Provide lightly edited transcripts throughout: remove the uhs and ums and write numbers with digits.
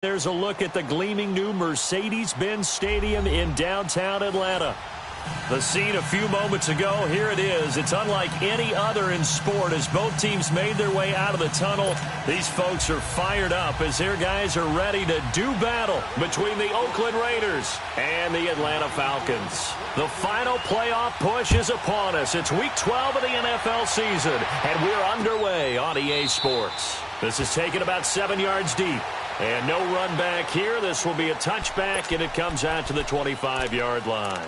There's a look at the gleaming new Mercedes-Benz Stadium in downtown Atlanta. The scene a few moments ago, here it is. It's unlike any other in sport as both teams made their way out of the tunnel. These folks are fired up as their guys are ready to do battle between the Oakland Raiders and the Atlanta Falcons. The final playoff push is upon us. It's week 12 of the NFL season, and we're underway on EA Sports. This is taken about 7 yards deep. And no run back here. This will be a touchback, and it comes out to the 25-yard line.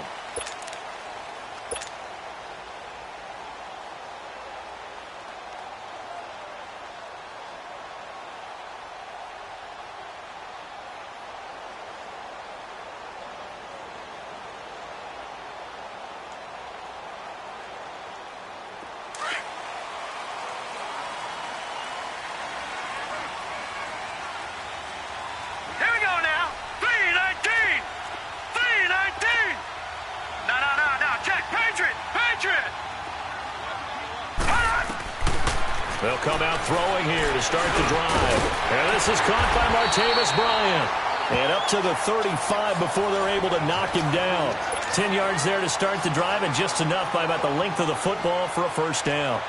They'll come out throwing here to start the drive. And this is caught by Martavis Bryant. And up to the 35 before they're able to knock him down. 10 yards there to start the drive, and just enough by about the length of the football for a first down.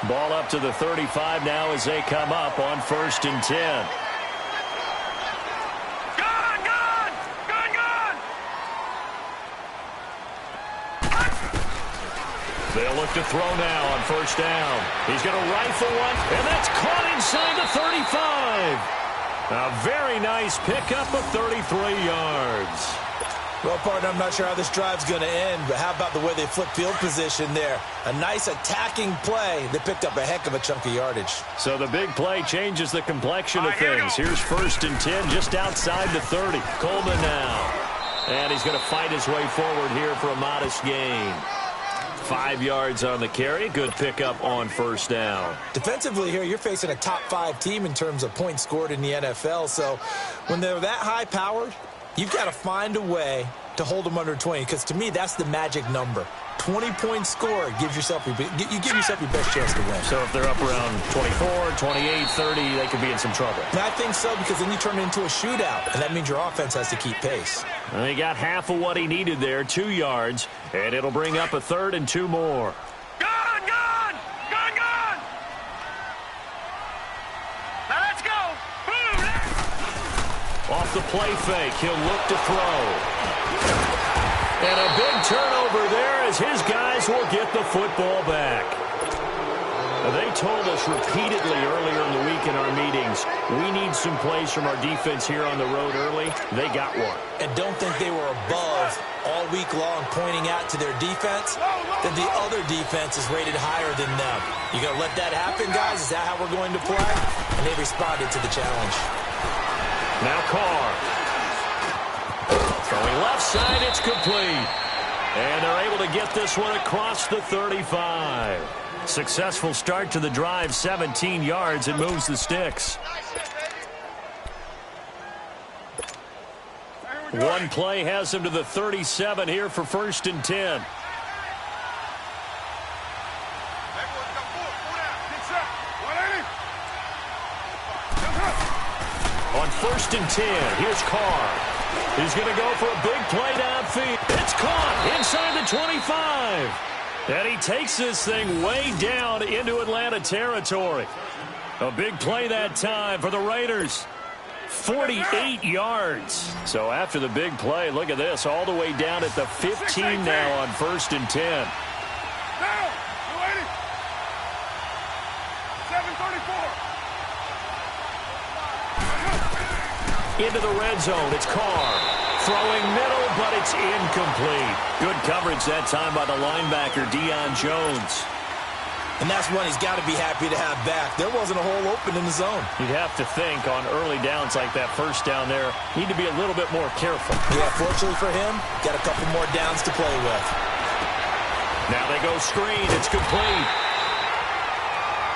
Ball up to the 35 now as they come up on 1st and 10. They'll look to throw now on 1st down. He's going to rifle one, and that's caught inside the 35. A very nice pickup of 33 yards. Well, partner, I'm not sure how this drive's going to end, but how about the way they flip field position there? A nice attacking play. They picked up a heck of a chunk of yardage. So the big play changes the complexion of things. Here's 1st and 10 just outside the 30. Coleman now. And he's going to fight his way forward here for a modest gain. 5 yards on the carry. Good pickup on 1st down. Defensively here, you're facing a top 5 team in terms of points scored in the NFL. So when they're that high-powered, you've got to find a way to hold them under 20, because to me, that's the magic number. 20-point score gives yourself you give yourself your best chance to win. So if they're up around 24, 28, 30, they could be in some trouble. And I think so, because then you turn it into a shootout, and that means your offense has to keep pace. And he got half of what he needed there, 2 yards, and it'll bring up a 3rd and 2 more. Gone! Now let's go! Boom! Off the play fake, he'll look to throw. And a big turnover there as his guys will get the football back. They told us repeatedly earlier in the week in our meetings, we need some plays from our defense here on the road early. They got one. And don't think they were above all week long pointing out to their defense that the other defense is rated higher than them. You going to let that happen, guys? Is that how we're going to play? And they responded to the challenge. Now Carr. Throwing left side, it's complete. And they're able to get this one across the 35. Successful start to the drive, 17 yards. It moves the sticks. One play has him to the 37 here for 1st and 10. On 1st and 10, here's Carr. He's going to go for a big play downfield. It's caught inside the 25. And he takes this thing way down into Atlanta territory. A big play that time for the Raiders. 48 yards. So after the big play, look at this, all the way down at the 15 now on 1st and 10. Down! 734. Into the red zone, it's Carr. Throwing middle, but it's incomplete. Good coverage that time by the linebacker, Deion Jones. And that's one he's got to be happy to have back. There wasn't a hole open in the zone. You'd have to think on early downs like that 1st down there, need to be a little bit more careful. Yeah, fortunately for him, got a couple more downs to play with. Now they go screen. It's complete.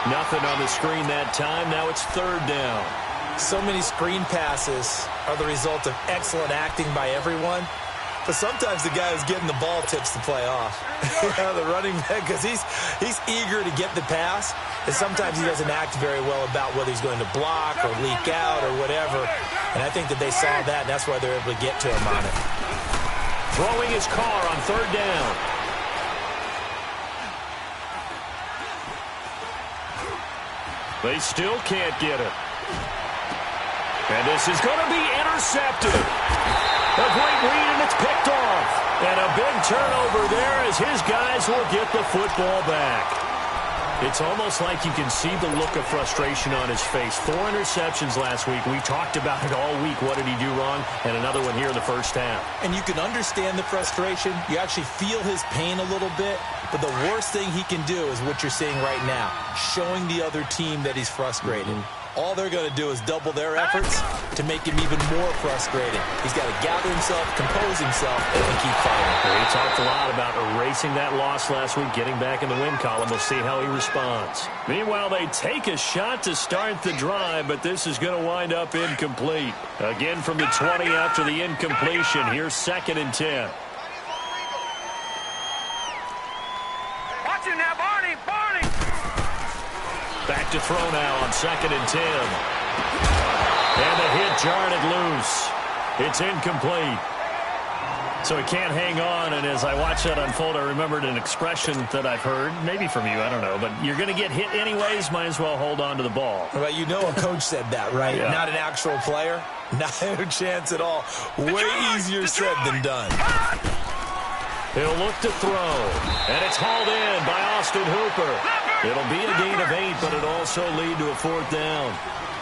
Nothing on the screen that time. Now it's 3rd down. So many screen passes are the result of excellent acting by everyone. But sometimes the guy who's getting the ball tips the play off. The running back, because he's eager to get the pass, and sometimes he doesn't act very well about whether he's going to block or leak out or whatever. And I think that they saw that, and that's why they're able to get to him on it. Throwing his car on third down. They still can't get it. And this is going to be intercepted. A great read, and it's picked off. And a big turnover there as his guys will get the football back. It's almost like you can see the look of frustration on his face. 4 interceptions last week. We talked about it all week. What did he do wrong? And another one here in the first half. And you can understand the frustration. You actually feel his pain a little bit. But the worst thing he can do is what you're seeing right now, showing the other team that he's frustrated. All they're going to do is double their efforts to make him even more frustrated. He's got to gather himself, compose himself, and keep fighting. He talked a lot about erasing that loss last week, getting back in the win column. We'll see how he responds. Meanwhile, they take a shot to start the drive, but this is going to wind up incomplete. Again from the 20 after the incompletion. Here's 2nd and 10. Watch him now, Barney! Barney! Back to throw now on 2nd and 10. And the hit jarred it loose. It's incomplete. So he can't hang on, and as I watch that unfold, I remembered an expression that I've heard, maybe from you, I don't know, but you're going to get hit anyways, might as well hold on to the ball. Well, you know a coach said that, right? Yeah. Not an actual player. Not a chance at all. Way easier said than done. He'll look to throw, and it's hauled in by Austin Hooper. It'll be a gain of 8, but it'll also lead to a 4th down.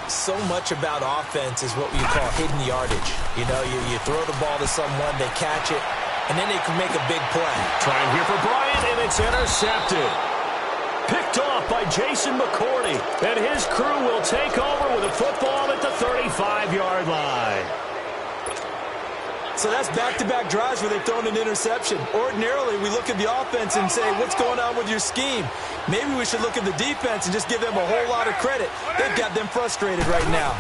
So much about offense is what you call hidden yardage. You know, you throw the ball to someone, they catch it, and then they can make a big play. Trying here for Bryant, and it's intercepted. Picked off by Jason McCourty, and his crew will take over with a football at the 35-yard line. So that's back-to-back drives where they've thrown an interception. Ordinarily, we look at the offense and say, what's going on with your scheme? Maybe we should look at the defense and just give them a whole lot of credit. They've got them frustrated right now.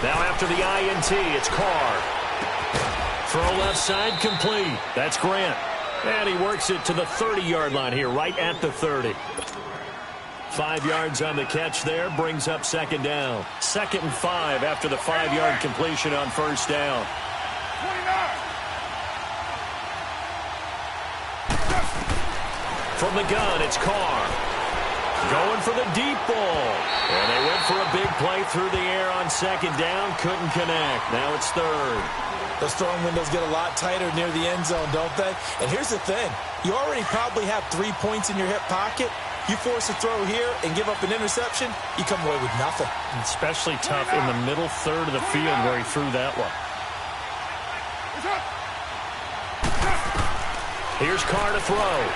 Now after the INT, it's Carr. Throw left side complete. That's Grant. And he works it to the 30-yard line here, right at the 30. 5 yards on the catch there, brings up 2nd down. 2nd and 5 after the 5-yard completion on 1st down. 29. From the gun, it's Carr. Going for the deep ball. And they went for a big play through the air on 2nd down. Couldn't connect. Now it's 3rd. Those throwing windows get a lot tighter near the end zone, don't they? And here's the thing. You already probably have 3 points in your hip pocket. You force a throw here and give up an interception, you come away with nothing. Especially tough in the middle third of the field where he threw that one. Here's Carr to throw.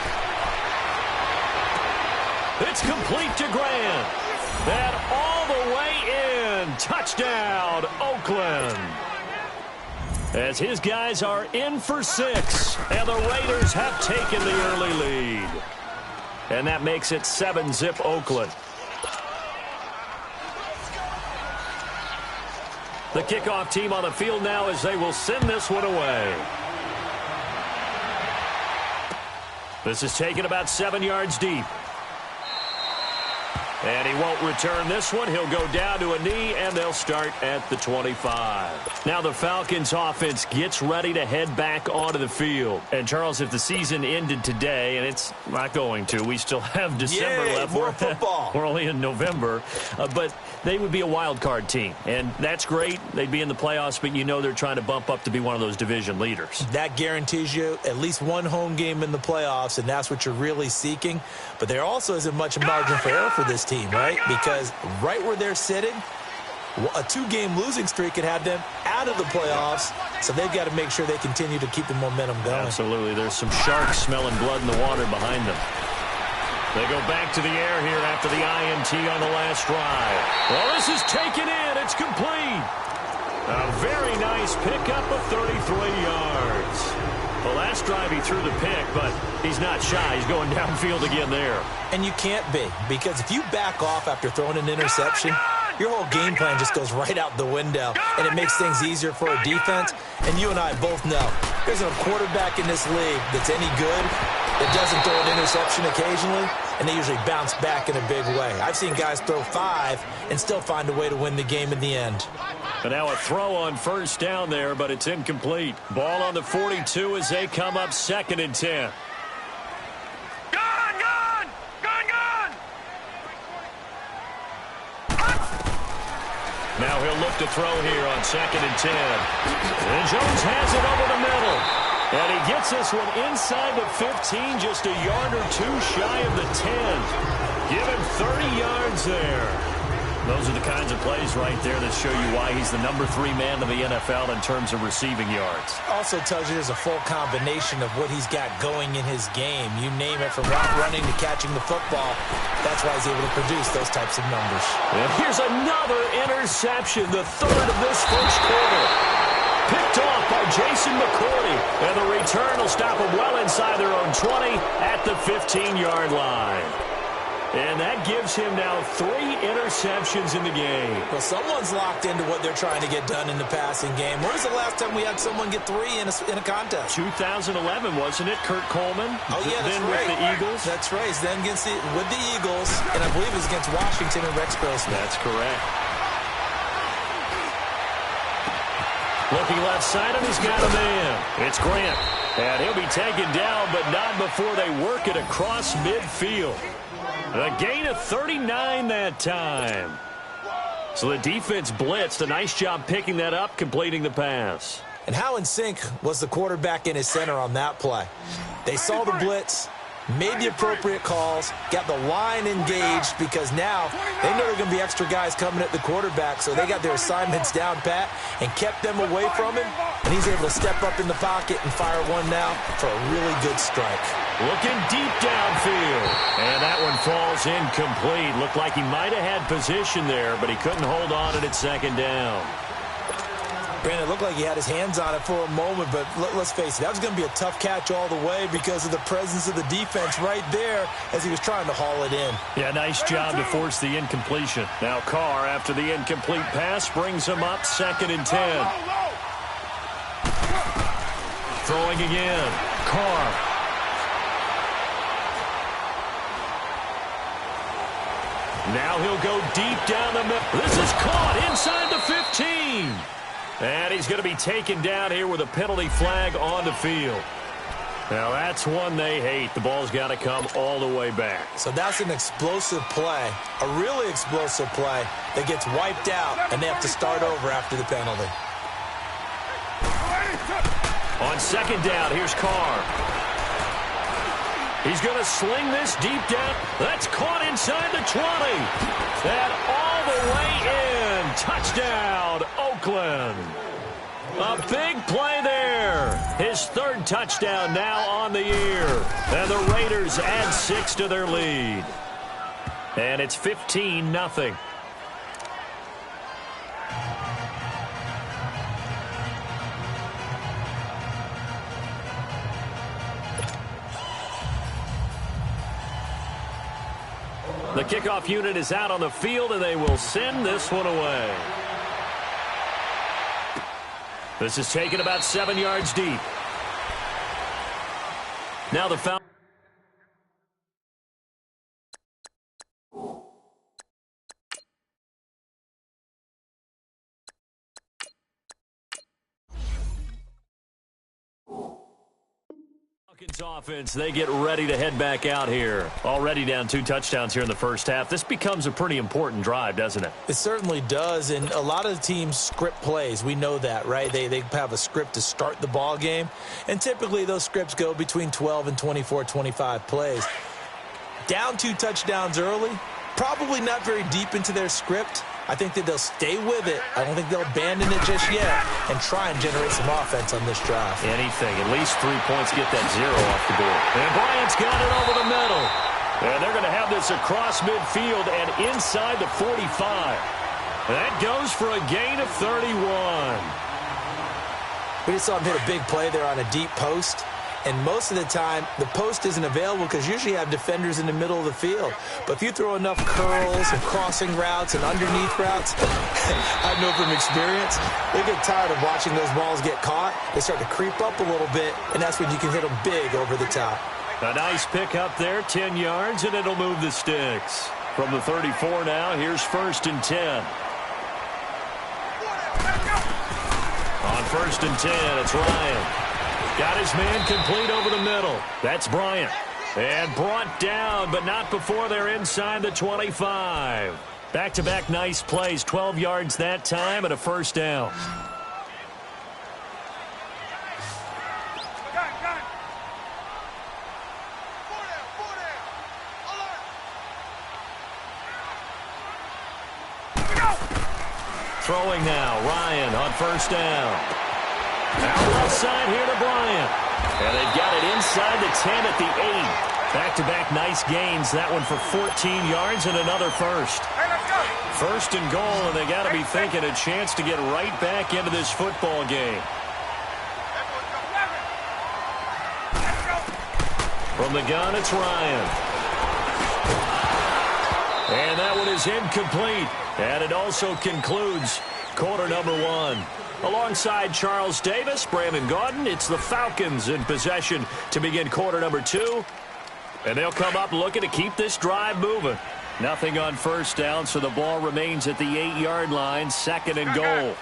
It's complete to Grant. And all the way in. Touchdown, Oakland. As his guys are in for 6. And the Raiders have taken the early lead. And that makes it 7-zip Oakland. The kickoff team on the field now as they will send this one away. This is taken about 7 yards deep. And he won't return this one. He'll go down to a knee, and they'll start at the 25. Now the Falcons offense gets ready to head back onto the field. And, Charles, if the season ended today, and it's not going to, we still have December left. More football. We're only in November. But they would be a wild card team. And that's great. They'd be in the playoffs, but you know they're trying to bump up to be one of those division leaders. That guarantees you at least one home game in the playoffs, and that's what you're really seeking. But there also isn't much margin for error for this team, right? Because right where they're sitting, a 2-game losing streak could have them out of the playoffs, so they've got to make sure they continue to keep the momentum going. Absolutely. There's some sharks smelling blood in the water behind them. They go back to the air here after the INT on the last drive. Well, this is taken in. It's complete. A very nice pickup of 33 yards. The last drive he threw the pick, but he's not shy. He's going downfield again there. And you can't be, because if you back off after throwing an interception, your whole game plan just goes right out the window, and it makes things easier for a defense. And you and I both know there's a quarterback in this league that's any good that doesn't throw an interception occasionally, and they usually bounce back in a big way. I've seen guys throw 5 and still find a way to win the game in the end. But now a throw on first down there, but it's incomplete. Ball on the 42 as they come up 2nd and 10. Now he'll look to throw here on 2nd and 10. And Jones has it over the middle. And he gets this one inside the 15, just a yard or 2 shy of the 10. Give him 30 yards there. Those are the kinds of plays right there that show you why he's the number 3 man in the NFL in terms of receiving yards. Also tells you there's a full combination of what he's got going in his game. You name it, from route running to catching the football. That's why he's able to produce those types of numbers. And here's another interception, the 3rd of this first quarter. Picked off by Jason McCourty. And the return will stop them well inside their own 20 at the 15-yard line. And that gives him now 3 interceptions in the game. Well, someone's locked into what they're trying to get done in the passing game. When was the last time we had someone get 3 in a contest? 2011, wasn't it? Kurt Coleman. Oh, yeah, that's then right. With the Eagles. That's right. Then with the Eagles, and I believe it was against Washington and Rex Grossman. That's correct. Looking left side, and he's got a man. It's Grant. And he'll be taken down, but not before they work it across midfield. A gain of 39 that time. So the defense blitzed. A nice job picking that up, completing the pass. And how in sync was the quarterback and his center on that play? They saw the blitz, made the appropriate calls, got the line engaged, because now they know there are going to be extra guys coming at the quarterback, so they got their assignments down pat and kept them away from him, and he's able to step up in the pocket and fire one now for a really good strike. Looking deep downfield, and that one falls incomplete. Looked like he might have had position there, but he couldn't hold on at 2nd down. Brandon, it looked like he had his hands on it for a moment, but let's face it, that was going to be a tough catch all the way because of the presence of the defense right there as he was trying to haul it in. Yeah, nice job to force the incompletion. Now Carr, after the incomplete pass, brings him up 2nd and 10. Throwing again. Carr. Now he'll go deep down the middle. This is caught inside the 15. And he's going to be taken down here with a penalty flag on the field. Now that's one they hate. The ball's got to come all the way back. So that's an explosive play, a really explosive play that gets wiped out, and they have to start over after the penalty. On 2nd down, here's Carr. He's going to sling this deep down. That's caught inside the 20. That all the way in. Touchdown, Oakland. A big play there. His 3rd touchdown now on the year. And the Raiders add 6 to their lead. And it's 15-0. The kickoff unit is out on the field, and they will send this one away. This is taken about 7 yards deep. Now the foul. Offense, they get ready to head back out here. Already down 2 touchdowns here in the first half. This becomes a pretty important drive, doesn't it? It certainly does, and a lot of the teams script plays. We know that, right? They have a script to start the ball game, and typically those scripts go between 12 and 24, 25 plays. Down 2 touchdowns early, probably not very deep into their script. I think that they'll stay with it. I don't think they'll abandon it just yet and try and generate some offense on this drive. Anything. At least 3 points, get that 0 off the board. And Bryant's got it over the middle. And they're going to have this across midfield and inside the 45. That goes for a gain of 31. We just saw him hit a big play there on a deep post. And most of the time, the post isn't available because usually you have defenders in the middle of the field. But if you throw enough curls and crossing routes and underneath routes, I know from experience, they get tired of watching those balls get caught. They start to creep up a little bit, and that's when you can hit them big over the top. A nice pick up there, 10 yards, and it'll move the sticks. From the 34 now, here's 1st and 10. On 1st and 10, it's Ryan. Got his man complete over the middle. That's Bryant. And brought down, but not before they're inside the 25. Back-to-back nice plays, 12 yards that time and a 1st down. Throwing now, Ryan on 1st down. Out left side here to Bryant. And they've got it inside the 10 at the 8. Back-to-back nice gains. That one for 14 yards and another 1st. 1st and goal, and they got to be thinking a chance to get right back into this football game. From the gun, it's Ryan. And that one is incomplete. And it also concludes quarter number 1. Alongside Charles Davis, Brandon Gaudin, it's the Falcons in possession to begin quarter number 2. And they'll come up looking to keep this drive moving. Nothing on 1st down, so the ball remains at the 8-yard line, 2nd and goal.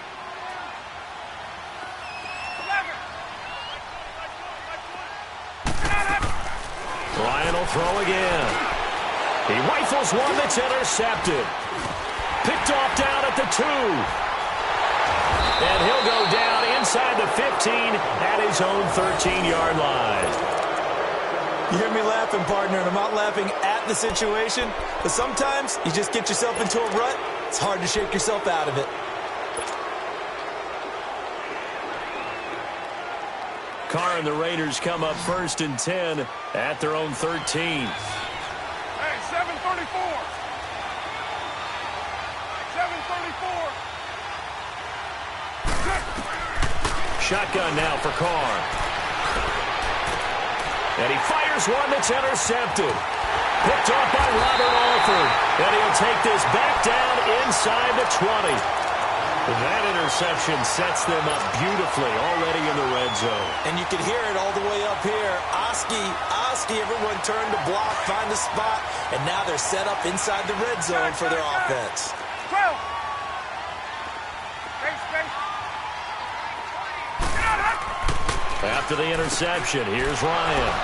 Ryan will throw again. He rifles one that's intercepted. Picked off down at the 2. And he'll go down inside the 15 at his own 13-yard line. You hear me laughing, partner, and I'm not laughing at the situation, but sometimes you just get yourself into a rut. It's hard to shake yourself out of it. Carr and the Raiders come up 1st and 10 at their own 13. Hey, 734. 734. Shotgun now for Carr. And he fires one that's intercepted. Picked off by Robert Alford. And he'll take this back down inside the 20. That interception sets them up beautifully already in the red zone. And you can hear it all the way up here. Oski, everyone turned to block, find the spot, and now they're set up inside the red zone for their offense. 12. After the interception, here's Ryan.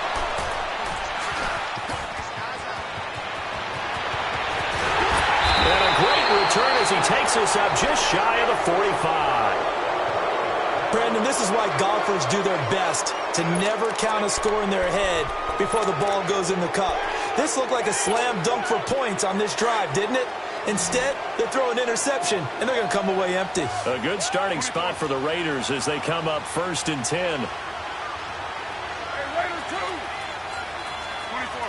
And a great return as he takes us up just shy of the 45. Brandon, this is why golfers do their best to never count a score in their head before the ball goes in the cup. This looked like a slam dunk for points on this drive, didn't it? Instead, they throw an interception, and they're going to come away empty. A good starting spot for the Raiders as they come up 1st and 10. Hey, Raiders 2. 24.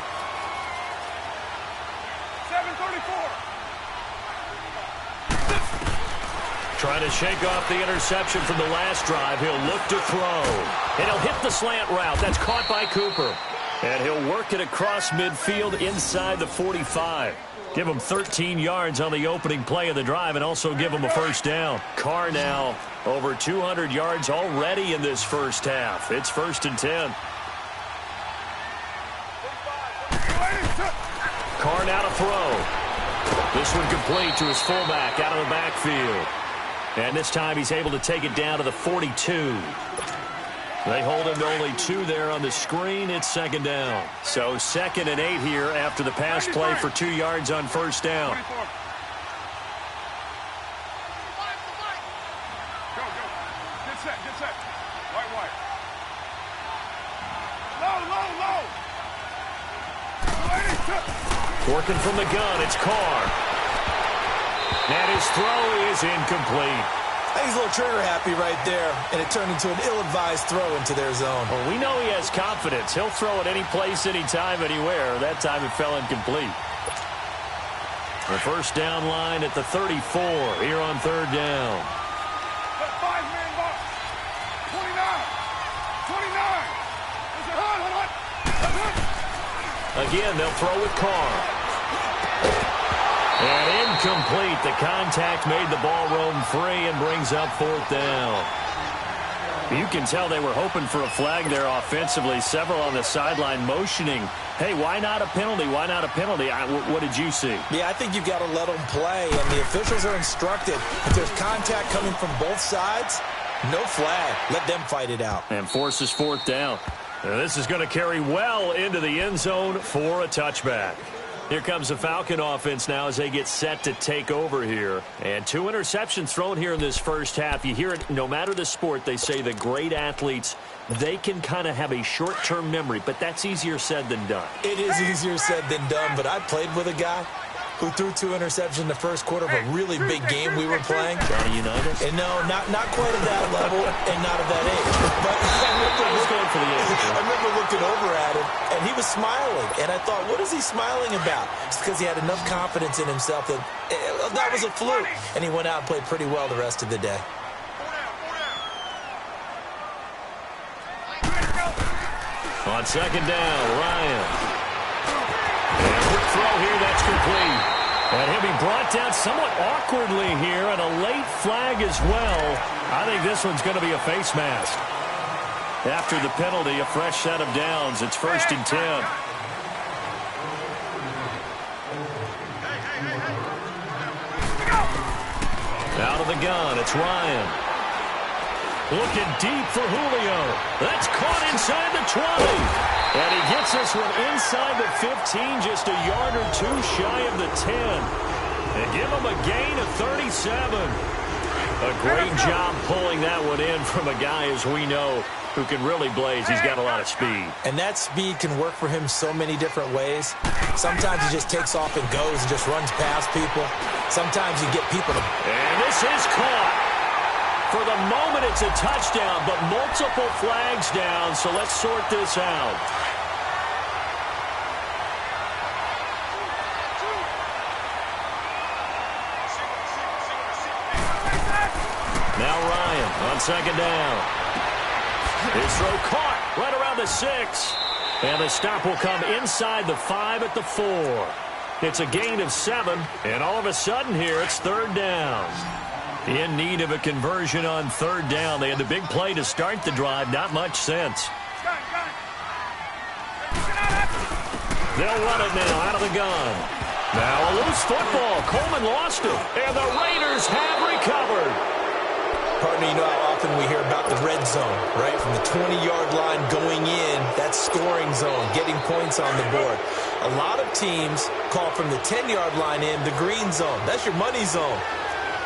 734. Trying to shake off the interception from the last drive. He'll look to throw. And he'll hit the slant route. That's caught by Cooper. And he'll work it across midfield inside the 45. Give him 13 yards on the opening play of the drive and also give him a 1st down. Carr now over 200 yards already in this first half. It's 1st and 10. Carr now to throw. This one complete to his fullback out of the backfield. And this time he's able to take it down to the 42. They hold him to only 2 there on the screen. It's 2nd down. So 2nd and 8 here after the pass play for 2 yards on 1st down. 24. Go. Get set. White. Low. Working from the gun, it's Carr. And his throw is incomplete. He's a little trigger happy right there, and it turned into an ill-advised throw into their zone. Well, we know he has confidence. He'll throw it any place, anytime, anywhere. That time it fell incomplete. The 1st down line at the 34 here on 3rd down. That 5-man box. 29. Again, they'll throw with Carr. And incomplete. The contact made the ball roam free and brings up 4th down. You can tell they were hoping for a flag there offensively. Several on the sideline motioning, hey, why not a penalty? Why not a penalty? What did you see? Yeah, I think you've got to let them play, and the officials are instructed. If there's contact coming from both sides, no flag. Let them fight it out. And forces 4th down. This is going to carry well into the end zone for a touchback. Here comes the Falcon offense now as they get set to take over here. And 2 interceptions thrown here in this first half. You hear it, no matter the sport, they say the great athletes, they can kind of have a short-term memory, but that's easier said than done. It is easier said than done, but I played with a guy who threw 2 interceptions in the first quarter of a really big game we were playing. Johnny Unitas? And no, not quite at that level and not at that age. But I was going for the age. I remember looking over at him, and he was smiling. And I thought, what is he smiling about? It's because he had enough confidence in himself that that was a fluke. And he went out and played pretty well the rest of the day. On 2nd down, Ryan. And a quick throw here, that's complete. And he'll be brought down somewhat awkwardly here, and a late flag as well. I think this one's going to be a face mask. After the penalty, a fresh set of downs. It's 1st and 10. Out of the gun, it's Ryan. Looking deep for Julio. That's caught inside the 20. And he gets this one inside the 15, just a yard or 2 shy of the 10. And give him a gain of 37. A great job pulling that one in from a guy, as we know, who can really blaze. He's got a lot of speed. And that speed can work for him so many different ways. Sometimes he just takes off and goes and just runs past people. Sometimes you get people to... And this is caught. For the moment, it's a touchdown, but multiple flags down, so let's sort this out. Now Ryan on 2nd down. His throw caught right around the 6. And the stop will come inside the 5 at the 4. It's a gain of 7, and all of a sudden here, it's 3rd down. In need of a conversion on 3rd down. They had the big play to start the drive. Not much sense. They'll run it now out of the gun. Now a loose football. Coleman lost it. And the Raiders have recovered. Partner, you know how often we hear about the red zone, right? From the 20-yard line going in, that's scoring zone, getting points on the board. A lot of teams call from the 10-yard line in the green zone. That's your money zone.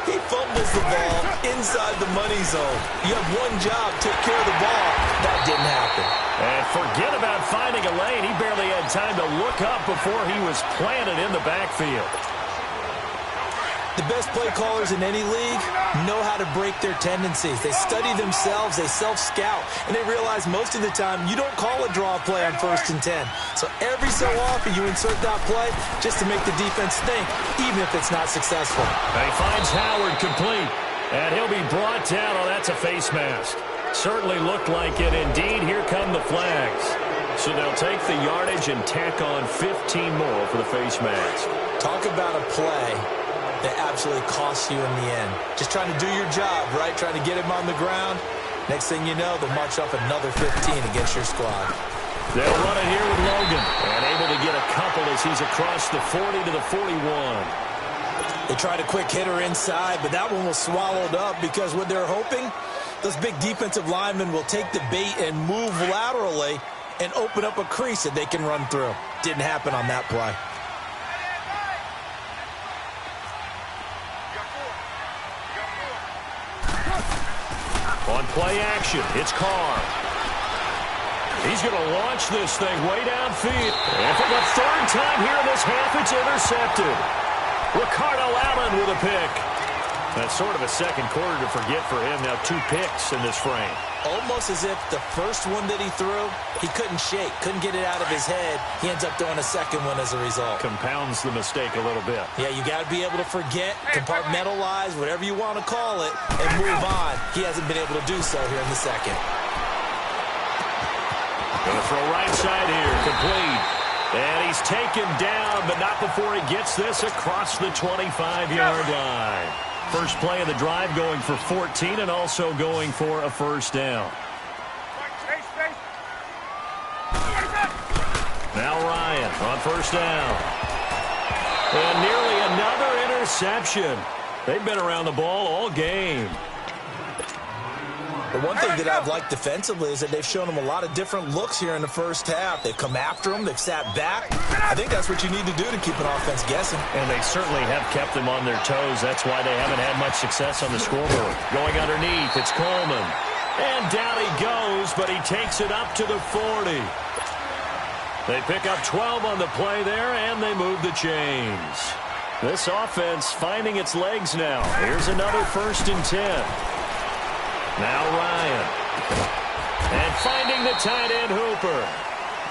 He fumbles the ball inside the money zone. You have one job, take care of the ball. That didn't happen. And forget about finding a lane. He barely had time to look up before he was planted in the backfield. The best play callers in any league know how to break their tendencies. They study themselves, they self-scout, and they realize most of the time you don't call a draw play on 1st and 10. So every so often you insert that play just to make the defense think, even if it's not successful. And he finds Howard complete, and he'll be brought down. Oh, that's a face mask. Certainly looked like it. Indeed, here come the flags. So they'll take the yardage and tack on 15 more for the face mask. Talk about a play that absolutely costs you in the end. Just trying to do your job, right? Trying to get him on the ground. Next thing you know, they'll march off another 15 against your squad. They'll run it here with Logan. And able to get a couple as he's across the 40 to the 41. They tried a quick hitter inside, but that one was swallowed up because what they're hoping, those big defensive linemen will take the bait and move laterally and open up a crease that they can run through. Didn't happen on that play. On play action, it's Carr. He's going to launch this thing way downfield. And for the 3rd time here in this half, it's intercepted. Ricardo Allen with a pick. That's sort of a second quarter to forget for him. Now 2 picks in this frame. Almost as if the first one that he threw, he couldn't shake, couldn't get it out of his head. He ends up throwing a second one as a result. Compounds the mistake a little bit. Yeah, you got to be able to forget, compartmentalize, whatever you want to call it, and move on. He hasn't been able to do so here in the second. Going to throw right side here, complete. And he's taken down, but not before he gets this across the 25-yard line. First play of the drive going for 14 and also going for a first down. Now Ryan on first down. And nearly another interception. They've been around the ball all game. The one thing that I've liked defensively is that they've shown them a lot of different looks here in the first half. They've come after them. They've sat back. I think that's what you need to do to keep an offense guessing. And they certainly have kept them on their toes. That's why they haven't had much success on the scoreboard. Going underneath, it's Coleman. And down he goes, but he takes it up to the 40. They pick up 12 on the play there, and they move the chains. This offense finding its legs now. Here's another 1st and 10. Now Ryan. And finding the tight end Hooper.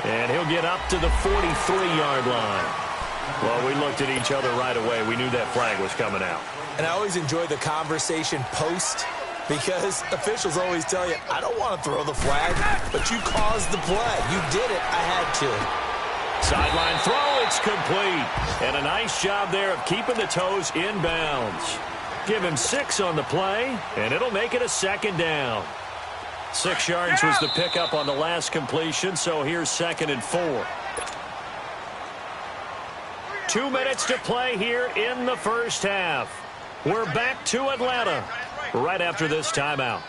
And he'll get up to the 43-yard line. Well, we looked at each other right away. We knew that flag was coming out. And I always enjoy the conversation post because officials always tell you, I don't want to throw the flag, but you caused the play. You did it. I had to. Sideline throw. It's complete. And a nice job there of keeping the toes in bounds. Give him 6 on the play, and it'll make it a 2nd down. 6 yards was the pickup on the last completion, so here's 2nd and 4. 2 minutes to play here in the first half. We're back to Atlanta right after this timeout.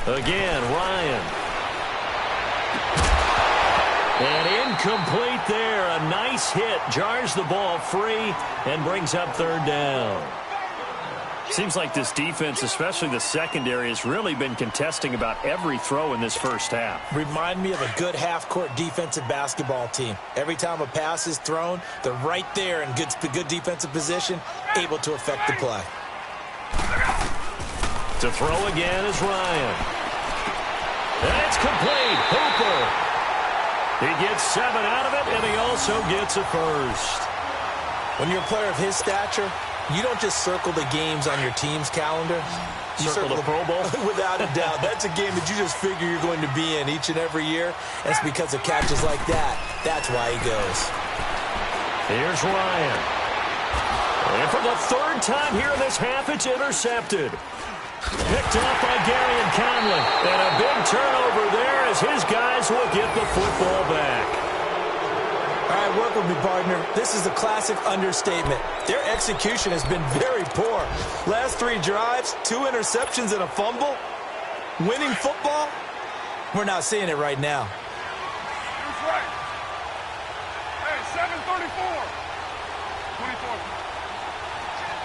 Again, Ryan. And incomplete there. A nice hit. Jars the ball free and brings up 3rd down. Seems like this defense, especially the secondary, has really been contesting about every throw in this first half. Remind me of a good half-court defensive basketball team. Every time a pass is thrown, they're right there in good defensive position, able to affect the play. To throw again is Ryan. And it's complete. Hooper. He gets 7 out of it, and he also gets a first. When you're a player of his stature, you don't just circle the games on your team's calendar. You circle the Pro Bowl? Without a doubt. That's a game that you just figure you're going to be in each and every year. And it's because of catches like that. That's why he goes. Here's Ryan. And for the 3rd time here in this half, it's intercepted. Picked off by Gary and Conley. And a big turnover there as his guys will get the football back. All right, work with me, partner. This is a classic understatement. Their execution has been very poor. Last 3 drives, 2 interceptions and a fumble. Winning football? We're not seeing it right now. Who's right? Hey, 734. 24.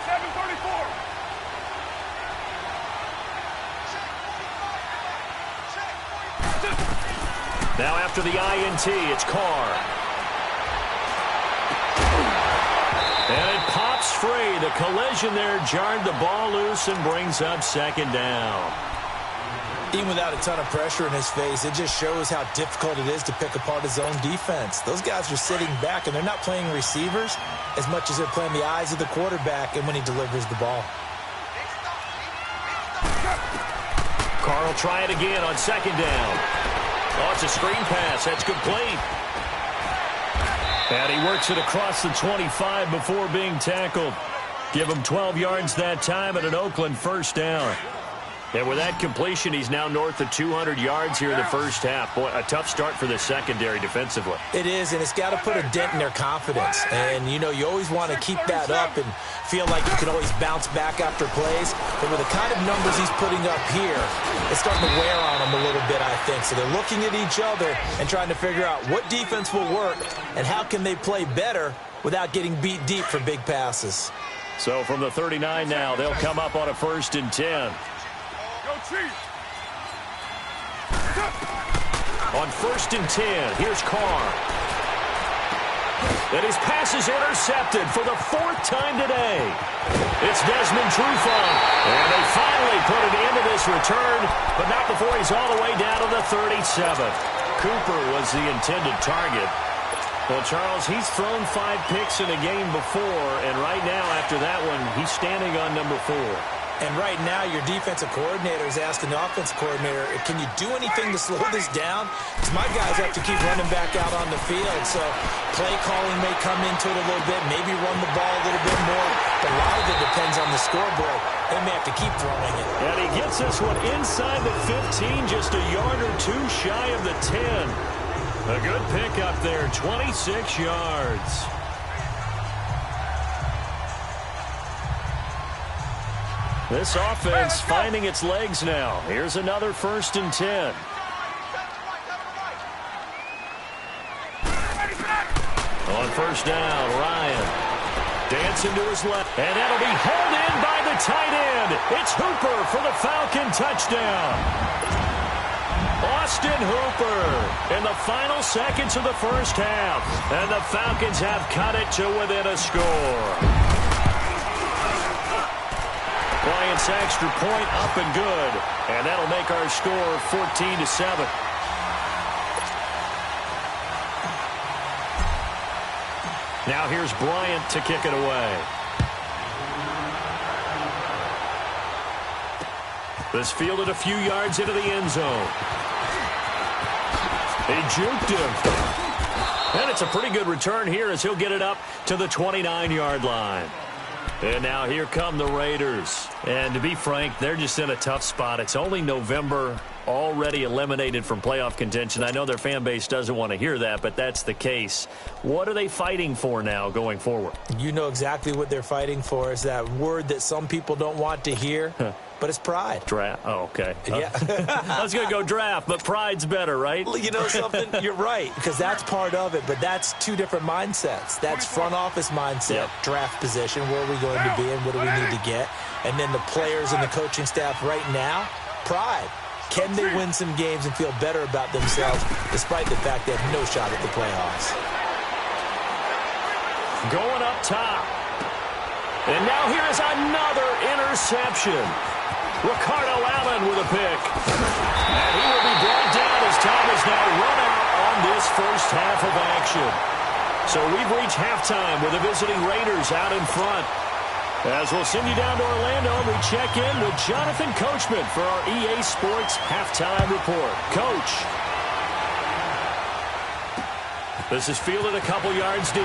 734. Now after the INT, it's Carr. And it pops free. The collision there jarred the ball loose and brings up 2nd down. Even without a ton of pressure in his face, it just shows how difficult it is to pick apart his own defense. Those guys are sitting back, and they're not playing receivers as much as they're playing the eyes of the quarterback and when he delivers the ball. Carr will try it again on 2nd down. Oh, it's a screen pass. That's complete. And he works it across the 25 before being tackled. Give him 12 yards that time and an Oakland 1st down. And with that completion, he's now north of 200 yards here in the first half. Boy, a tough start for the secondary defensively. It is, and it's got to put a dent in their confidence. And, you know, you always want to keep that up and feel like you can always bounce back after plays. But with the kind of numbers he's putting up here, it's starting to wear on them a little bit, I think. So they're looking at each other and trying to figure out what defense will work and how can they play better without getting beat deep for big passes. So from the 39 now, they'll come up on a 1st and 10. On 1st and 10, here's Carr. And his pass is intercepted for the 4th time today. It's Desmond Trufant. And they finally put an end to this return, but not before he's all the way down to the 37. Cooper was the intended target. Well, Charles, he's thrown 5 picks in a game before, and right now, after that one, he's standing on number 4. And right now, your defensive coordinator is asking the offensive coordinator, can you do anything to slow this down? Because my guys have to keep running back out on the field. So play calling may come into it a little bit, maybe run the ball a little bit more. But a lot of it depends on the scoreboard. They may have to keep throwing it. And he gets this one inside the 15, just a yard or 2 shy of the 10. A good pickup there, 26 yards. This offense finding its legs now. Here's another 1st and 10. On 1st down, Ryan dancing to his left. And that'll be held in by the tight end. It's Hooper for the Falcon touchdown. Austin Hooper in the final seconds of the 1st half. And the Falcons have cut it to within a score. Bryant's extra point up and good. And that'll make our score 14-7. Now here's Bryant to kick it away. This fielded a few yards into the end zone. He juked him. And it's a pretty good return here as he'll get it up to the 29-yard line. And now here come the Raiders. And to be frank, they're just in a tough spot. It's only November, already eliminated from playoff contention. I know their fan base doesn't want to hear that, but that's the case. What are they fighting for now going forward? You know exactly what they're fighting for. Is that word that some people don't want to hear, but it's pride. Draft. Oh, okay. Yeah. I was going to go draft, but pride's better, right? You know something? You're right, because that's part of it, but that's 2 different mindsets. That's front office mindset, draft position, where are we going to be and what do we need to get? And then the players and the coaching staff right now, pride. Can they win some games and feel better about themselves despite the fact they have no shot at the playoffs? Going up top. And now here's another interception. Ricardo Allen with a pick. And he will be brought down as time is now run out on this 1st half of action. So we've reached halftime with the visiting Raiders out in front. As we'll send you down to Orlando, we check in with Jonathan Coachman for our EA Sports Halftime Report. Coach. This is fielded a couple yards deep.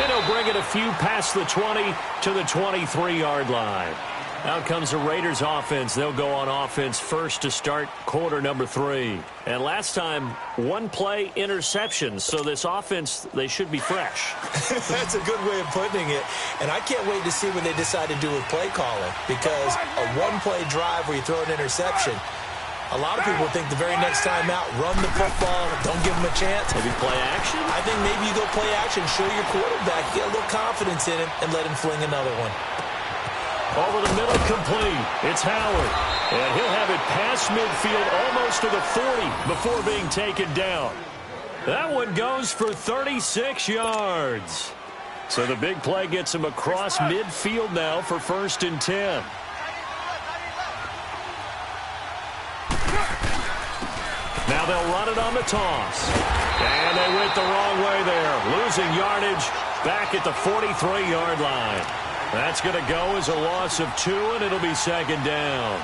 And he'll bring it a few past the 20 to the 23-yard line. Out comes the Raiders offense. They'll go on offense first to start quarter number 3. And last time, 1 play interceptions. So this offense, they should be fresh. That's a good way of putting it. And I can't wait to see what they decide to do with play calling. Because a 1-play drive where you throw an interception, a lot of people think the very next time out, run the football, don't give them a chance. Maybe play action? I think maybe you go play action, show your quarterback, get a little confidence in him, and let him fling another one. Over the middle, complete. It's Howard. And he'll have it past midfield almost to the 40 before being taken down. That one goes for 36 yards. So the big play gets him across midfield now for 1st and 10. Now they'll run it on the toss. And they went the wrong way there. Losing yardage back at the 43-yard line. That's going to go as a loss of 2, and it'll be 2nd down.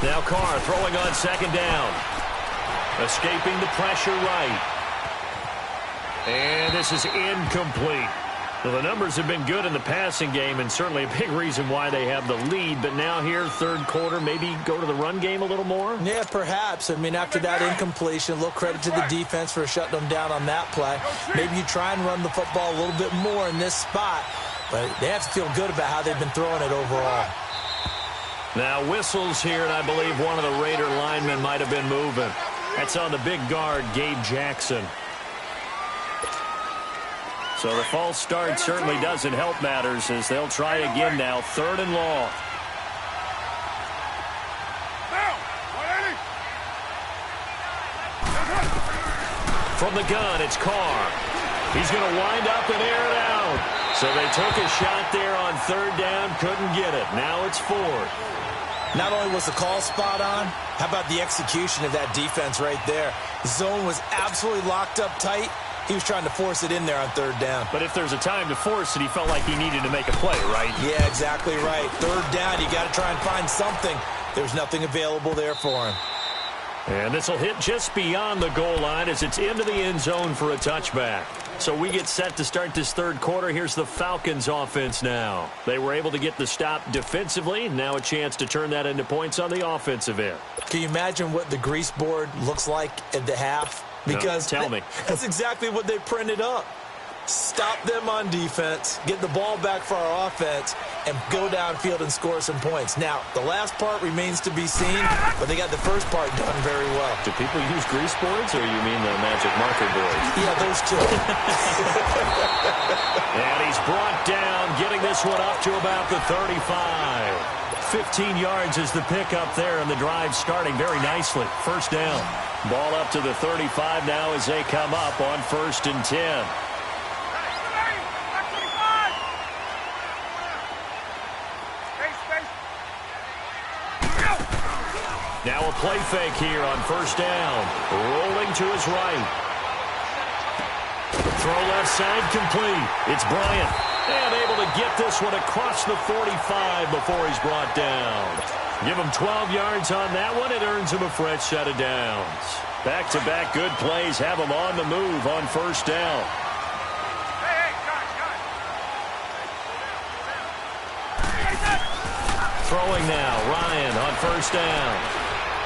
Now Carr throwing on 2nd down. Escaping the pressure right. And this is incomplete. Well, the numbers have been good in the passing game and certainly a big reason why they have the lead. But now here, 3rd quarter, maybe go to the run game a little more? Yeah, perhaps. I mean, after that incompletion, a little credit to the defense for shutting them down on that play. Maybe you try and run the football a little bit more in this spot. But they have to feel good about how they've been throwing it overall. Now whistles here, and I believe one of the Raider linemen might have been moving. That's on the big guard, Gabe Jackson. So the false start certainly doesn't help matters as they'll try again now. 3rd and long. From the gun, it's Carr. He's going to wind up and air it out. So they took a shot there on third down, couldn't get it. Now it's fourth. Not only was the call spot on, how about the execution of that defense right there? The zone was absolutely locked up tight. He was trying to force it in there on third down. But if there's a time to force it, he felt like he needed to make a play, right? Yeah, exactly right. Third down, you got to try and find something. There's nothing available there for him. And this will hit just beyond the goal line as it's into the end zone for a touchback. So we get set to start this third quarter. Here's the Falcons offense now. They were able to get the stop defensively. Now a chance to turn that into points on the offensive end. Can you imagine what the grease board looks like at the half? Because no, tell me. That's exactly what they printed up. Stop them on defense, get the ball back for our offense, and go downfield and score some points. Now, the last part remains to be seen, but they got the first part done very well. Do people use grease boards, or you mean the magic marker boards? Yeah, those two. And he's brought down, getting this one up to about the 35. 15 yards is the pickup there, and the drive starting very nicely. First down. Ball up to the 35 now as they come up on 1st and 10. Now a play fake here on first down. Rolling to his right. Throw left side complete. It's Bryant. And able to get this one across the 45 before he's brought down. Give him 12 yards on that one. It earns him a fresh set of downs. Back-to-back good plays have him on the move on first down. Throwing now. Ryan on first down.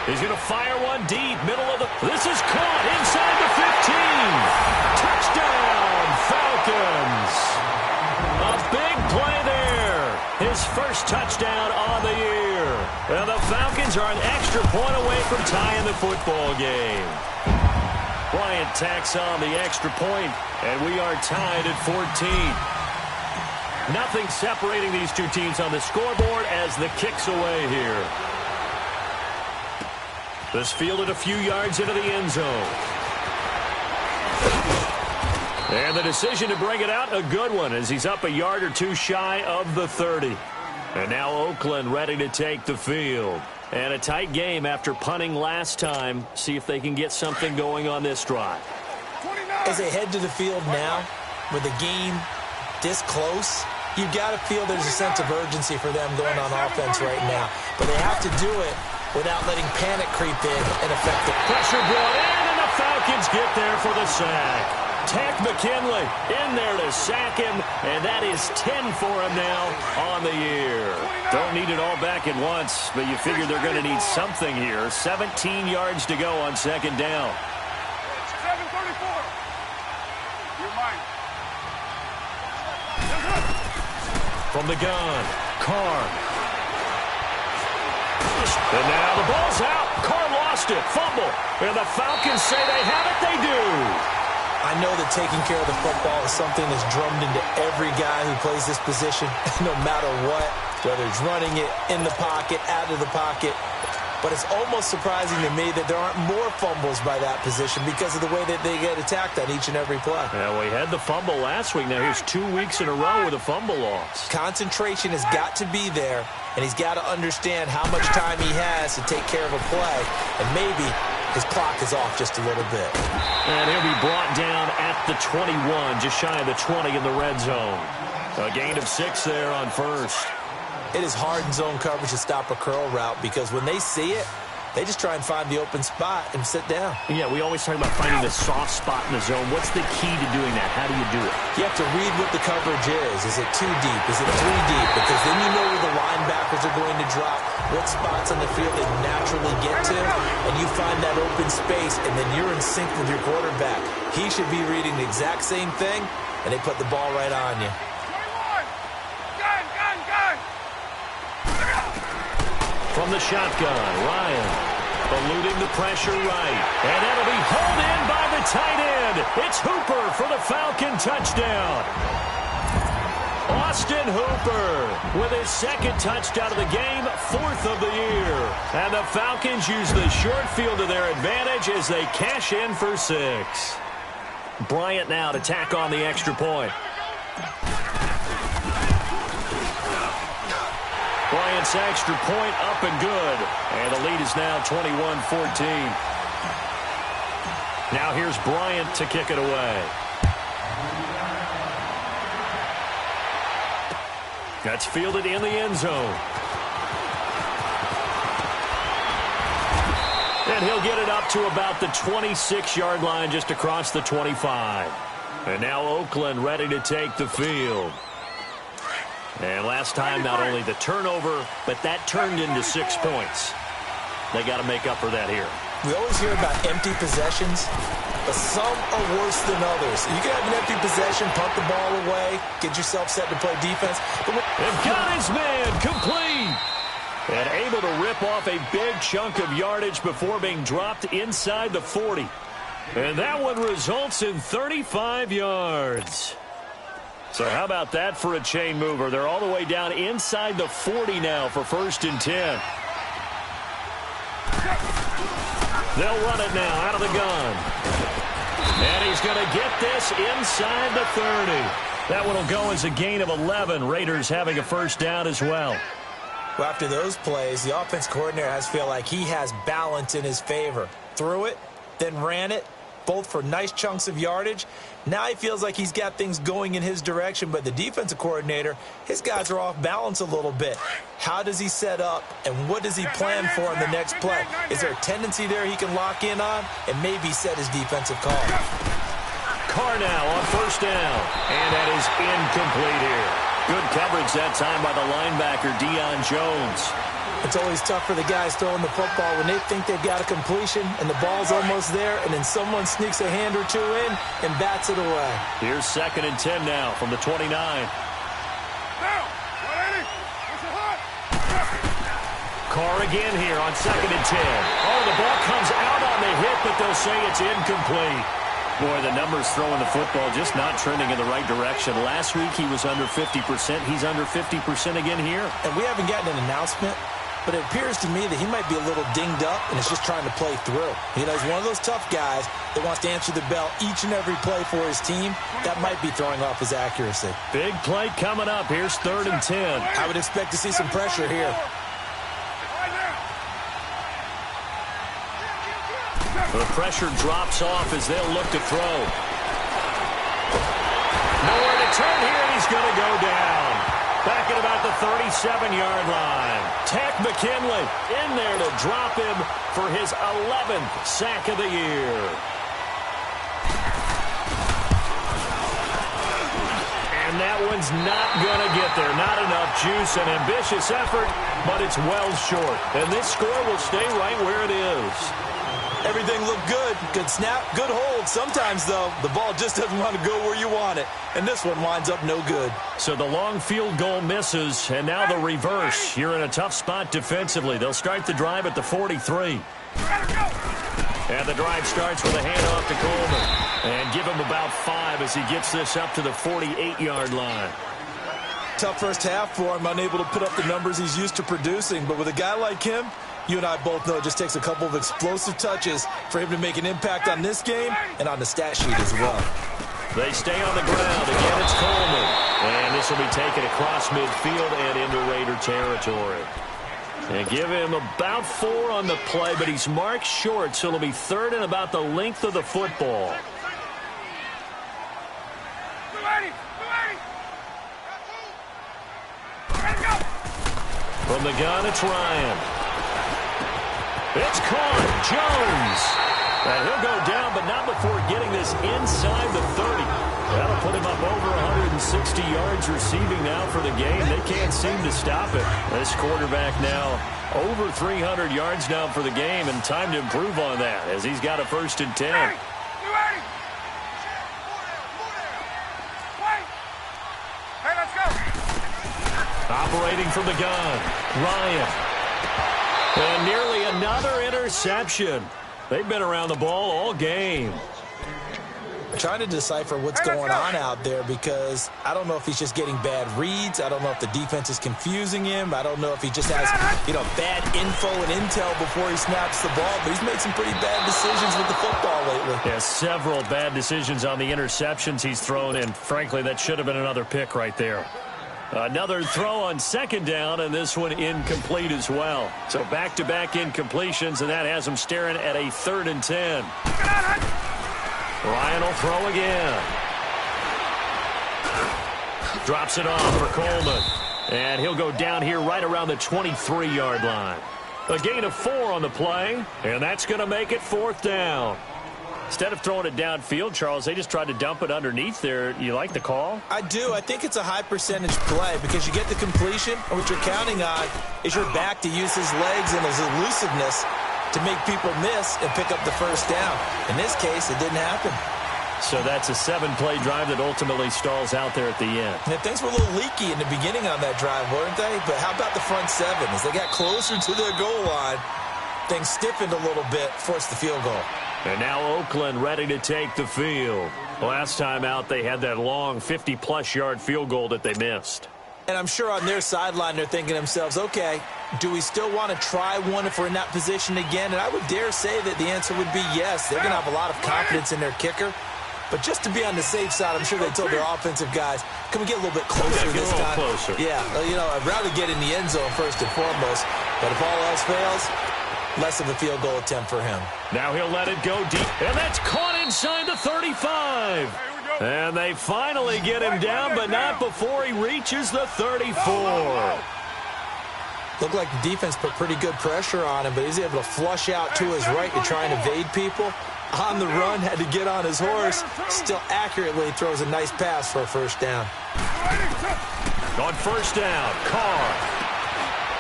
He's going to fire one deep, middle of the... This is caught inside the 15. Touchdown, Falcons. A big play there. His first touchdown on the year. And the Falcons are an extra point away from tying the football game. Bryant tacks on the extra point, and we are tied at 14. Nothing separating these two teams on the scoreboard as the kick's away here. This fielded a few yards into the end zone. And the decision to bring it out, a good one, as he's up a yard or two shy of the 30. And now Oakland ready to take the field. And a tight game after punting last time. See if they can get something going on this drive. As they head to the field now, with the game this close, you've got to feel there's a sense of urgency for them going on offense right now. But they have to do it without letting panic creep in and affect it. Pressure brought in, and the Falcons get there for the sack. Tack McKinley in there to sack him, and that is 10 for him now on the year. Don't need it all back at once, but you figure they're going to need something here. 17 yards to go on second down. 734. You're mine. From the gun, Carr. And now the ball's out. Carr lost it. Fumble. And the Falcons say they have it. They do. I know that taking care of the football is something that's drummed into every guy who plays this position, no matter what, whether he's running it, in the pocket, out of the pocket. But it's almost surprising to me that there aren't more fumbles by that position because of the way that they get attacked on each and every play. Yeah, we had the fumble last week. Now here's 2 weeks in a row with a fumble loss. Concentration has got to be there, and he's got to understand how much time he has to take care of a play, and maybe his clock is off just a little bit. And he'll be brought down at the 21, just shy of the 20 in the red zone. A gain of 6 there on first. It is hard in zone coverage to stop a curl route because when they see it, they just try and find the open spot and sit down. Yeah, we always talk about finding the soft spot in the zone. What's the key to doing that? How do you do it? You have to read what the coverage is. Is it 2 deep? Is it 3 deep? Because then you know where the linebackers are going to drop, what spots on the field they naturally get to, and you find that open space, and then you're in sync with your quarterback. He should be reading the exact same thing, and they put the ball right on you. From the shotgun, Ryan eluding the pressure right. And that'll be hauled in by the tight end. It's Hooper for the Falcon touchdown. Austin Hooper with his second touchdown of the game, 4th of the year. And the Falcons use the short field to their advantage as they cash in for 6. Bryant now to tack on the extra point. Bryant's extra point up and good. And the lead is now 21-14. Now here's Bryant to kick it away. That's fielded in the end zone. And he'll get it up to about the 26-yard line, just across the 25. And now Oakland ready to take the field. And last time, not only the turnover, but that turned into 6 points. They got to make up for that here. We always hear about empty possessions, but some are worse than others. You can have an empty possession, punt the ball away, get yourself set to play defense. They've got his man complete. And able to rip off a big chunk of yardage before being dropped inside the 40. And that one results in 35 yards. So how about that for a chain mover? They're all the way down inside the 40 now for 1st and 10. They'll run it now out of the gun. And he's going to get this inside the 30. That one will go as a gain of 11. Raiders having a first down as well. Well, after those plays, the offense coordinator has to feel like he has balance in his favor. Threw it, then ran it, both for nice chunks of yardage. Now he feels like he's got things going in his direction, but the defensive coordinator, his guys are off balance a little bit. How does he set up, and what does he plan for on the next play? Is there a tendency there he can lock in on and maybe set his defensive call? Carr now on 1st down, and that is incomplete here. Good coverage that time by the linebacker, Deion Jones. It's always tough for the guys throwing the football when they think they've got a completion and the ball's almost there, and then someone sneaks a hand or two in and bats it away. Here's 2nd and 10 now from the 29. Carr again here on 2nd and 10. Oh, the ball comes out on the hit, but they'll say it's incomplete. Boy, the numbers throwing the football just not trending in the right direction. Last week he was under 50%. He's under 50% again here. And we haven't gotten an announcement, but it appears to me that he might be a little dinged up and is just trying to play through. You know, he's one of those tough guys that wants to answer the bell each and every play for his team. That might be throwing off his accuracy. Big play coming up. Here's 3rd and 10. I would expect to see some pressure here. The pressure drops off as they'll look to throw. Nowhere to turn here, and he's going to go down. Back at about the 37-yard line. Tack McKinley in there to drop him for his 11th sack of the year. And that one's not going to get there. Not enough juice. An ambitious effort, but it's well short. And this score will stay right where it is. Everything looked good. Good snap, good hold. Sometimes, though, the ball just doesn't want to go where you want it. And this one winds up no good. So the long field goal misses, and now the reverse. You're in a tough spot defensively. They'll start the drive at the 43. And the drive starts with a handoff to Coleman. And give him about 5 as he gets this up to the 48-yard line. Tough first half for him, unable to put up the numbers he's used to producing. But with a guy like him, you and I both know it just takes a couple of explosive touches for him to make an impact on this game and on the stat sheet as well. They stay on the ground. Again, it's Coleman. And this will be taken across midfield and into Raider territory. And give him about 4 on the play, but he's marked short, so it'll be 3rd and about the length of the football. From the gun, it's Ryan. It's caught. Jones. And he'll go down, but not before getting this inside the 30. That'll put him up over 160 yards receiving now for the game. They can't seem to stop it. This quarterback now over 300 yards now for the game, and time to improve on that as he's got a 1st and 10. Operating from the gun, Ryan. And nearly another interception. They've been around the ball all game. trying to decipher what's going on out there because I don't know if he's just getting bad reads. I don't know if the defense is confusing him. I don't know if he just has, bad info and intel before he snaps the ball. But he's made some pretty bad decisions with the football lately. Yeah, several bad decisions on the interceptions he's thrown, and frankly, that should have been another pick right there. Another throw on second down, and this one incomplete as well. So back-to-back incompletions, and that has him staring at a 3rd and 10. Ryan will throw again. Drops it off for Coleman. And he'll go down here right around the 23-yard line. A gain of 4 on the play, and that's going to make it 4th down. Instead of throwing it downfield, Charles, they just tried to dump it underneath there. You like the call? I do. I think it's a high percentage play because you get the completion, and what you're counting on is your back to use his legs and his elusiveness to make people miss and pick up the first down. In this case, it didn't happen. So that's a 7-play drive that ultimately stalls out there at the end. And things were a little leaky in the beginning on that drive, weren't they? But how about the front 7? As they got closer to their goal line, things stiffened a little bit, forced the field goal. And now Oakland ready to take the field. Last time out, they had that long 50-plus yard field goal that they missed. And I'm sure on their sideline, they're thinking to themselves, okay, do we still want to try one if we're in that position again? And I would dare say that the answer would be yes. They're going to have a lot of confidence in their kicker. But just to be on the safe side, I'm sure they told their offensive guys, can we get a little bit closer this time? Closer. Yeah, I'd rather get in the end zone first and foremost. But if all else fails, less of a field goal attempt for him. Now he'll let it go deep. And that's caught inside the 35. And they finally get him down, but not before he reaches the 34. Looked like the defense put pretty good pressure on him, but he's able to flush out to his right to try and evade people. On the run, had to get on his horse. Still accurately throws a nice pass for a first down. On first down, Carr.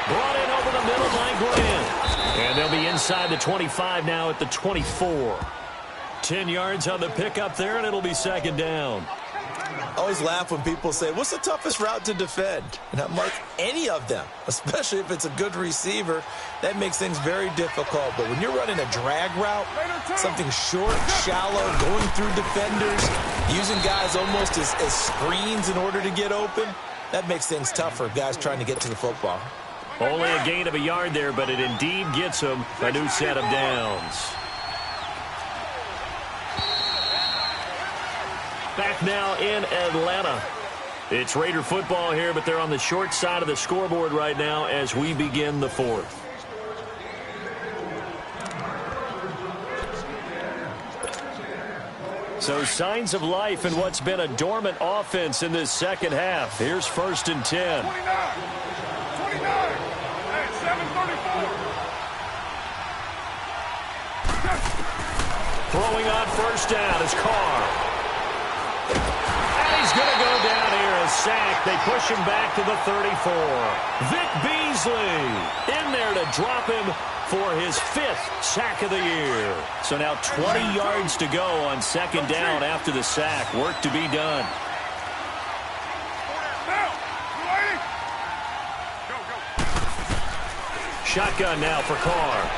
Brought in over the middle by Glenn. And they'll be inside the 25 now at the 24. 10 yards on the pickup there, and it'll be second down. I always laugh when people say, what's the toughest route to defend? And I'm like, any of them, especially if it's a good receiver. That makes things very difficult. But when you're running a drag route, something short, shallow, going through defenders, using guys almost as screens in order to get open, that makes things tough for guys trying to get to the football. Only a gain of a yard there, but it indeed gets them a new set of downs. Back now in Atlanta. It's Raider football here, but they're on the short side of the scoreboard right now as we begin the 4th. So signs of life in what's been a dormant offense in this second half. Here's 1st and 10. 29. Hey, 734. Throwing on first down is Carr. He's going to go down here, a sack. They push him back to the 34. Vic Beasley in there to drop him for his 5th sack of the year. So now 20 yards to go on second down after the sack. Work to be done. Shotgun now for Carr.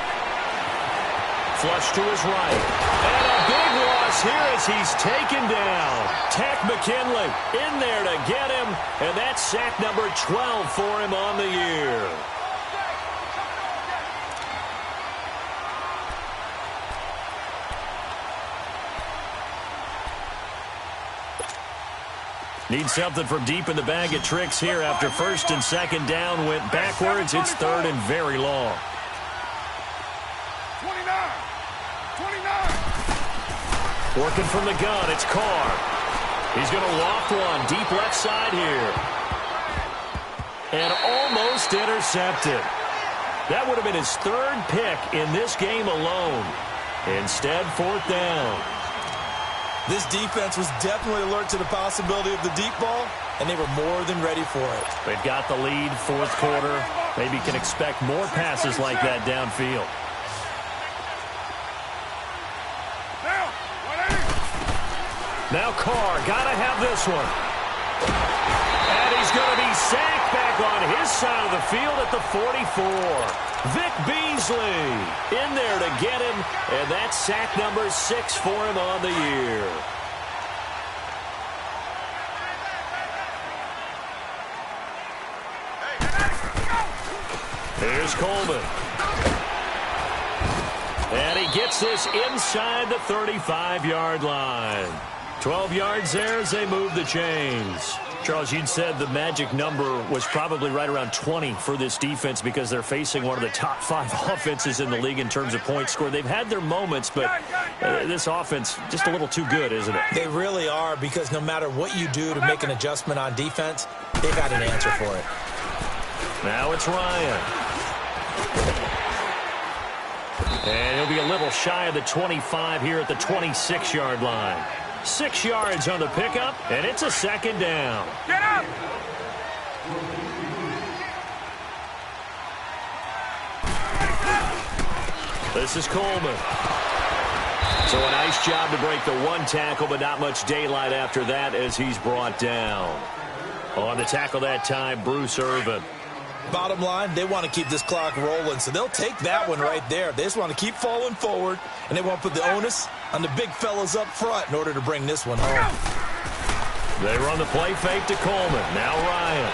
Flush to his right. And a big loss here as he's taken down. Tack McKinley in there to get him. And that's sack number 12 for him on the year. Need something from deep in the bag of tricks here after first and second down went backwards. It's 3rd and very long. 29. Working from the gun, it's Carr. He's going to loft one deep left side here. And almost intercepted. That would have been his 3rd pick in this game alone. Instead, 4th down. This defense was definitely alert to the possibility of the deep ball, and they were more than ready for it. They've got the lead, 4th quarter. Maybe can expect more passes like that downfield. Now Carr, got to have this one. And he's going to be sacked back on his side of the field at the 44. Vic Beasley in there to get him, and that's sack number 6 for him on the year. Here's Coleman. And he gets this inside the 35-yard line. 12 yards there as they move the chains. Charles, you'd said the magic number was probably right around 20 for this defense because they're facing one of the top 5 offenses in the league in terms of points scored. They've had their moments, but this offense just a little too good, isn't it? They really are, because no matter what you do to make an adjustment on defense, they've got an answer for it. Now it's Ryan. And he'll be a little shy of the 25 here at the 26-yard line. 6 yards on the pickup, and it's a second down. Get up! This is Coleman. So a nice job to break the one tackle, but not much daylight after that as he's brought down. On the tackle that time, Bruce Irvin. Bottom line, they want to keep this clock rolling, so they'll take that one right there. They just want to keep falling forward, and they want to put the onus on the big fellas up front in order to bring this one home. They run the play fake to Coleman. Now Ryan.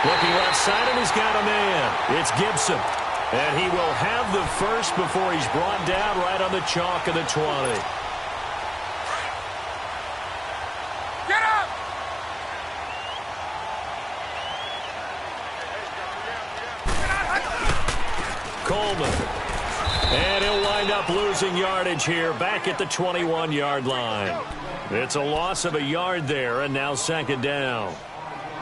Looking left side, and he's got a man. It's Gibson. And he will have the first before he's brought down right on the chalk of the 20. Get up! Coleman. And he'll wind up losing yardage here back at the 21-yard line. It's a loss of a yard there, and now second down.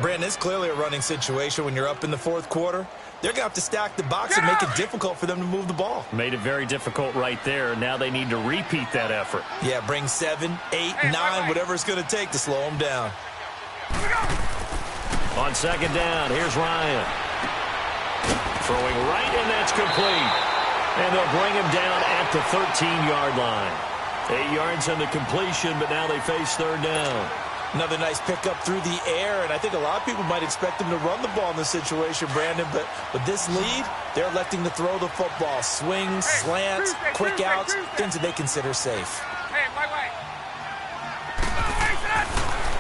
Brandon, it's clearly a running situation when you're up in the fourth quarter. They're going to have to stack the box and make it difficult for them to move the ball. Made it very difficult right there. Now they need to repeat that effort. Yeah, bring 7, 8, 9, whatever it's going to take to slow them down. On second down, here's Ryan. Throwing right, and that's complete. And they'll bring him down at the 13-yard line. 8 yards on the completion, but now they face third down. Another nice pickup through the air, and I think a lot of people might expect them to run the ball in this situation, Brandon, but with this lead, they're electing to throw the football. Swings, slants, quick outs, things that they consider safe. Hey, wait.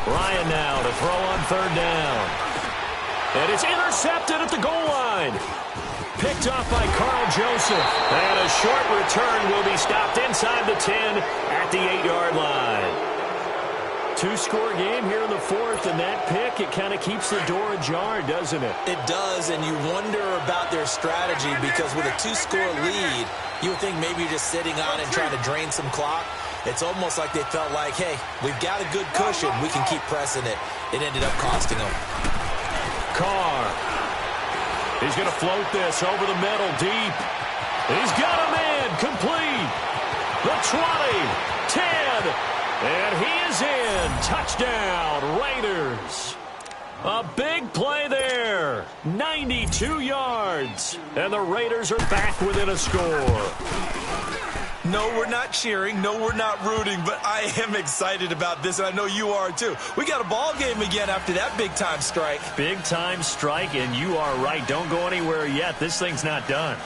Ryan now to throw on third down. And it's intercepted at the goal line. Picked off by Carl Joseph. And a short return will be stopped inside the 10 at the 8-yard line. 2-score game here in the fourth, and that pick, it kind of keeps the door ajar, doesn't it? It does, and you wonder about their strategy because with a 2-score lead, you would think maybe you're just sitting on it and trying to drain some clock. It's almost like they felt like, hey, we've got a good cushion. We can keep pressing it. It ended up costing them. Carr. He's going to float this over the middle deep. He's got a man complete. The 20, 10, and he is in. Touchdown, Raiders. A big play there. 92 yards. And the Raiders are back within a score. No, we're not cheering. No, we're not rooting. But I am excited about this, and I know you are too. We got a ball game again after that big-time strike. Big-time strike, and you are right. Don't go anywhere yet. This thing's not done.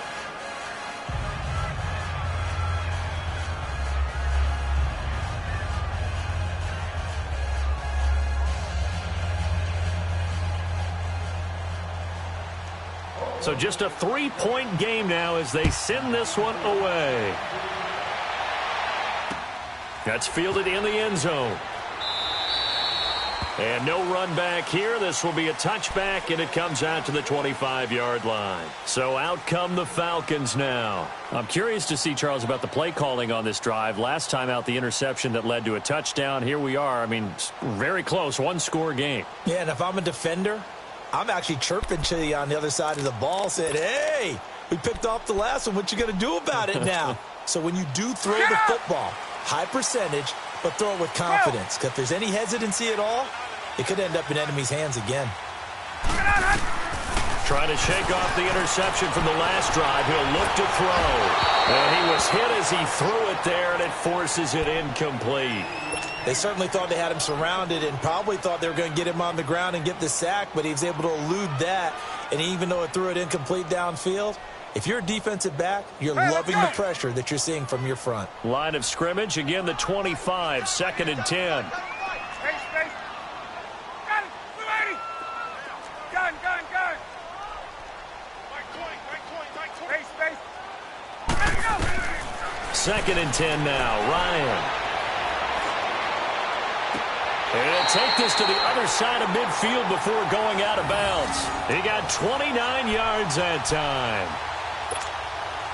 So just a 3-point game now as they send this one away. That's fielded in the end zone. And no run back here. This will be a touchback, and it comes out to the 25-yard line. So out come the Falcons now. I'm curious to see, Charles, about the play calling on this drive. Last time out, the interception that led to a touchdown. Here we are. I mean, very close, one-score game. Yeah, and if I'm a defender, I'm actually chirping to you on the other side of the ball, saying, hey, we picked off the last one. What you going to do about it now? So when you do throw the football, high percentage, but throw it with confidence. Because if there's any hesitancy at all, it could end up in enemy's hands again. Trying to shake off the interception from the last drive. He'll look to throw. And he was hit as he threw it there, and it forces it incomplete. They certainly thought they had him surrounded and probably thought they were going to get him on the ground and get the sack, but he was able to elude that. And even though it threw it incomplete downfield, if you're a defensive back, you're loving the pressure that you're seeing from your front. Line of scrimmage, again, the 25, 2nd and 10. Space. Got it. 280. Gun. 2nd and 10 now. Ryan. And he'll take this to the other side of midfield before going out of bounds. He got 29 yards that time.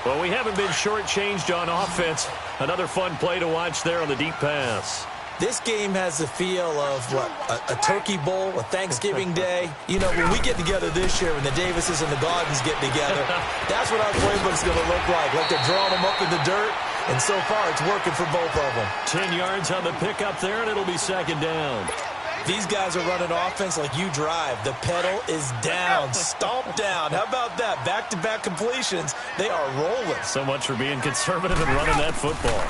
Well, we haven't been shortchanged on offense. Another fun play to watch there on the deep pass. This game has the feel of, what, a turkey bowl, a Thanksgiving day. You know, when we get together this year, when the Davises and the Gardens get together, that's what our playbook's going to look like they're drawing them up in the dirt. And so far, it's working for both of them. 10 yards on the pickup there, and it'll be 2nd down. These guys are running offense like you drive. The pedal is down, stomped down. How about that? Back-to-back completions. They are rolling. So much for being conservative and running that football.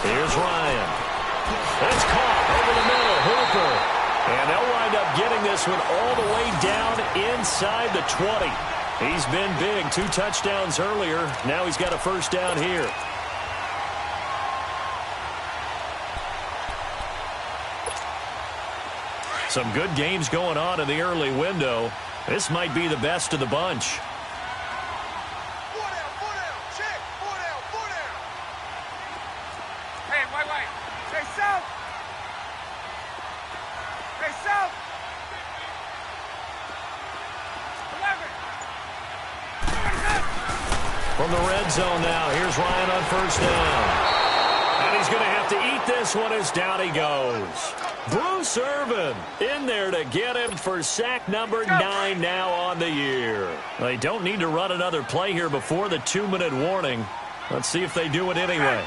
Here's Ryan. It's caught over the middle. Hooper. And they'll wind up getting this one all the way down inside the 20. He's been big. 2 touchdowns earlier. Now he's got a 1st down here. Some good games going on in the early window. This might be the best of the bunch. Hey, wait. Stay south. Stay south. 11. From the red zone now, here's Ryan on 1st down. And he's going to have to eat this one as down he goes. Bruce Irvin in there to get him for sack number 9 now on the year. They don't need to run another play here before the 2-minute warning. Let's see if they do it anyway.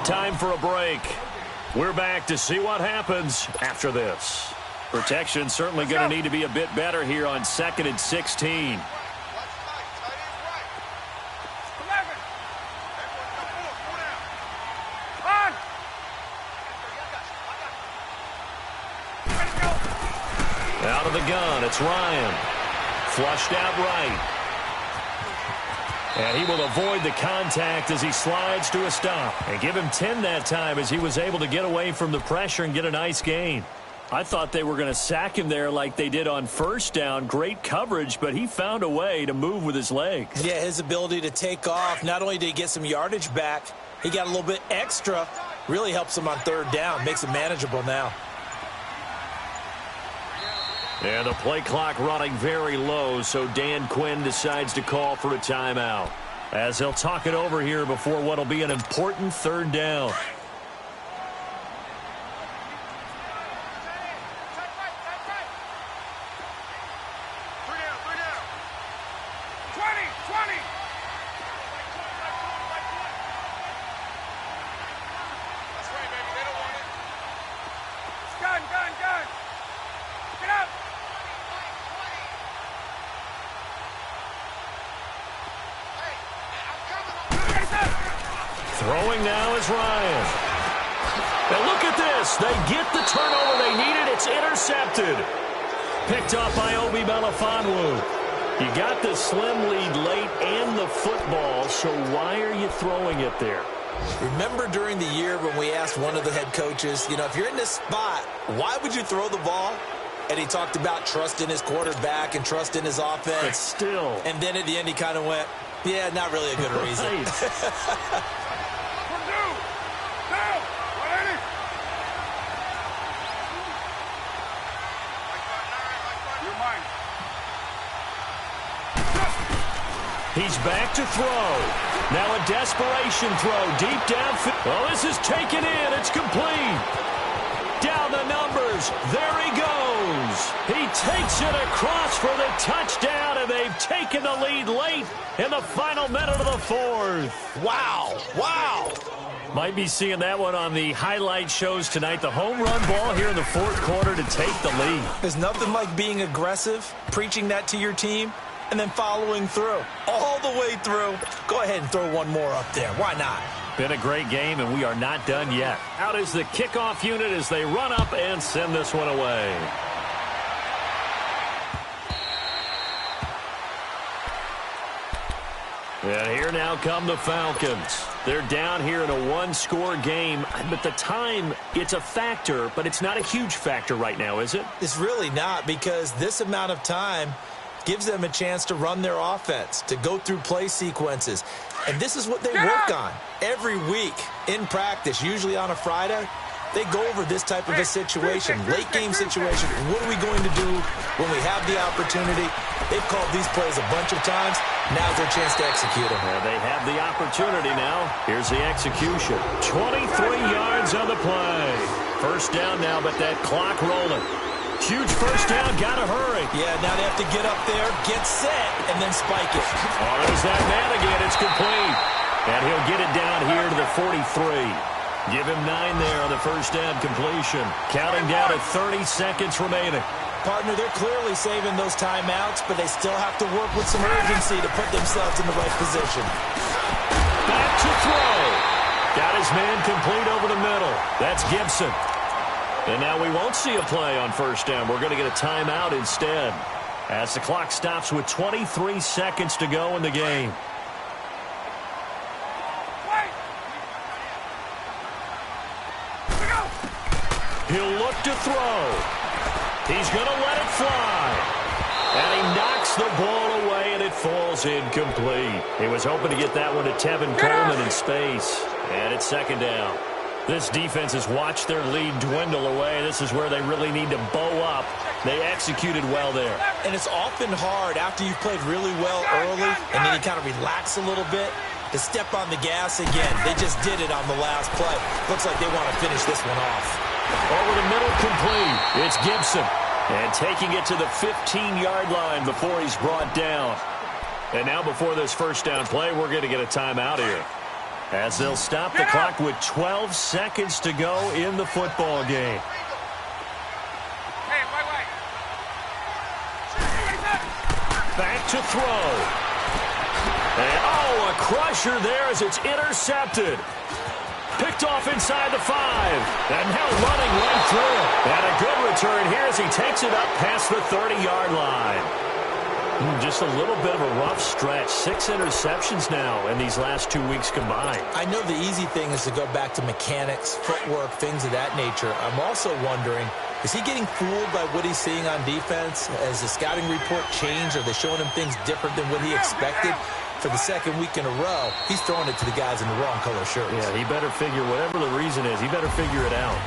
Time for a break. We're back to see what happens after this. Protection certainly going to need to be a bit better here on 2nd and 16. Out of the gun, it's Ryan. Flushed out right. And he will avoid the contact as he slides to a stop. And give him 10 that time as he was able to get away from the pressure and get a nice gain. I thought they were going to sack him there like they did on 1st down. Great coverage, but he found a way to move with his legs. Yeah, his ability to take off. Not only did he get some yardage back, he got a little bit extra. Really helps him on 3rd down. Makes it manageable now. And the play clock running very low, so Dan Quinn decides to call for a timeout as they'll talk it over here before what will be an important 3rd down. Throwing now is Ryan. And look at this. They get the turnover they needed. It's intercepted. Picked off by Obi Melifonwu. You got the slim lead late and the football, so why are you throwing it there? Remember during the year when we asked one of the head coaches, you know, if you're in this spot, why would you throw the ball? And he talked about trust in his quarterback and trust in his offense. But still. And then at the end he kind of went, yeah, not really a good reason. He's back to throw. Now a desperation throw deep downfield. Oh, this is taken in. It's complete. Down the numbers. There he goes. He takes it across for the touchdown, and they've taken the lead late in the final minute of the 4th. Wow. Wow. Might be seeing that one on the highlight shows tonight. The home run ball here in the 4th quarter to take the lead. There's nothing like being aggressive, preaching that to your team, and then following through. All the way through. Go ahead and throw one more up there. Why not? Been a great game, and we are not done yet. Out is the kickoff unit as they run up and send this one away. And here now come the Falcons. They're down here in a one-score game, but the time, it's a factor, but it's not a huge factor right now, is it? It's really not, because this amount of time gives them a chance to run their offense, to go through play sequences. And this is what they work on every week in practice, usually on a Friday. They go over this type of a situation, late-game situation. What are we going to do when we have the opportunity? They've called these plays a bunch of times. Now's their chance to execute them. Well, they have the opportunity now. Here's the execution. 23 yards on the play. First down now, but that clock rolling. Huge first down, gotta hurry. Yeah, now they have to get up there, get set, and then spike it. Oh, there's that man again. It's complete. And he'll get it down here to the 43. Give him 9 there on the first down completion. Counting down to 30 seconds remaining. Partner, they're clearly saving those timeouts, but they still have to work with some urgency to put themselves in the right position. Back to throw. Got his man complete over the middle. That's Gibson. And now we won't see a play on first down. We're going to get a timeout instead, as the clock stops with 23 seconds to go in the game. He'll look to throw. He's going to let it fly. And he knocks the ball away, and it falls incomplete. He was hoping to get that one to Tevin Coleman in space. And it's second down. This defense has watched their lead dwindle away. This is where they really need to bow up. They executed well there. And it's often hard after you've played really well early and then you kind of relax a little bit to step on the gas again. They just did it on the last play. Looks like they want to finish this one off. Over the middle, complete. It's Gibson. And taking it to the 15-yard line before he's brought down. And now before this first down play, we're going to get a timeout here, as they'll stop the clock with 12 seconds to go in the football game. Back to throw. And, oh, a crusher there as it's intercepted. Picked off inside the 5. And now running right through. And a good return here as he takes it up past the 30-yard line. Just a little bit of a rough stretch. 6 interceptions now in these last 2 weeks combined. I know the easy thing is to go back to mechanics, footwork, things of that nature. I'm also wondering, is he getting fooled by what he's seeing on defense? Has the scouting report changed? Are they showing him things different than what he expected? For the second week in a row, he's throwing it to the guys in the wrong color shirts. Yeah, he better figure, whatever the reason is, he better figure it out.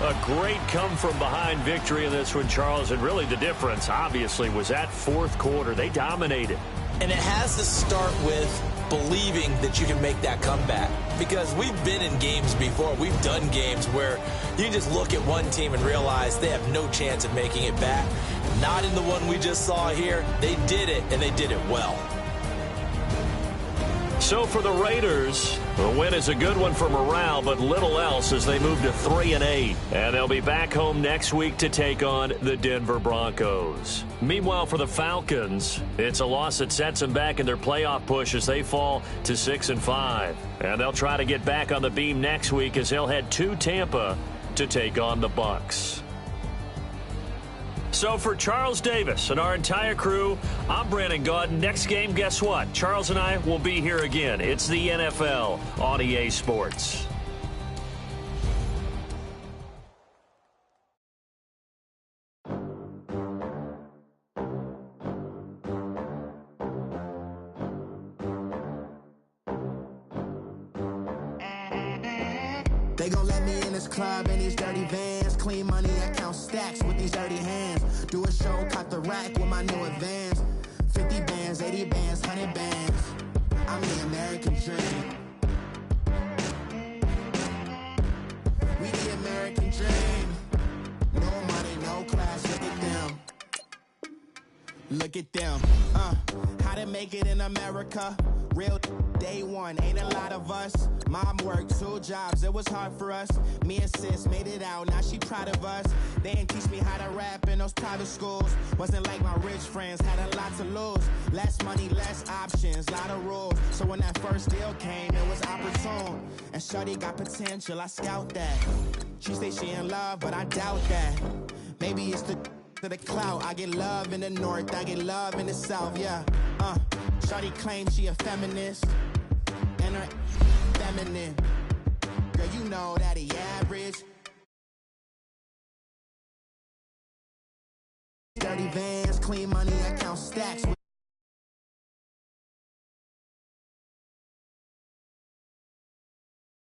A great come-from-behind victory in this one, Charles, and really the difference, obviously, was that fourth quarter. They dominated. And it has to start with believing that you can make that comeback. Because we've been in games before. We've done games where you just look at one team and realize they have no chance of making it back. Not in the one we just saw here. They did it, and they did it well. So for the Raiders, the win is a good one for morale, but little else as they move to 3-8. And they'll be back home next week to take on the Denver Broncos. Meanwhile, for the Falcons, it's a loss that sets them back in their playoff push as they fall to 6-5. And they'll try to get back on the beam next week as they'll head to Tampa to take on the Bucs. So for Charles Davis and our entire crew, I'm Brandon Gaudin. Next game, guess what? Charles and I will be here again. It's the NFL on EA Sports. They gon' let me in this club in these dirty vans. Clean money, I count stacks with these dirty hands. Do a show, cut the rack with my new advance. 50 bands, 80 bands, 100 bands. I'm the American dream. We the American dream. No money, no class, look at them. Look at them, how to make it in America. Real day one, ain't a lot of us. Mom worked 2 jobs, it was hard for us. Me and sis made it out, now she proud of us. They didn't teach me how to rap in those private schools. Wasn't like my rich friends, had a lot to lose. Less money, less options, lot of rules. So when that first deal came, it was opportune. And shorty got potential, I scout that. She say she in love, but I doubt that. Maybe it's the To the clout, I get love in the north, I get love in the south, yeah. Shawty claims she a feminist, and her feminine. Girl, you know that he average. Dirty Vans, clean money, I count stacks.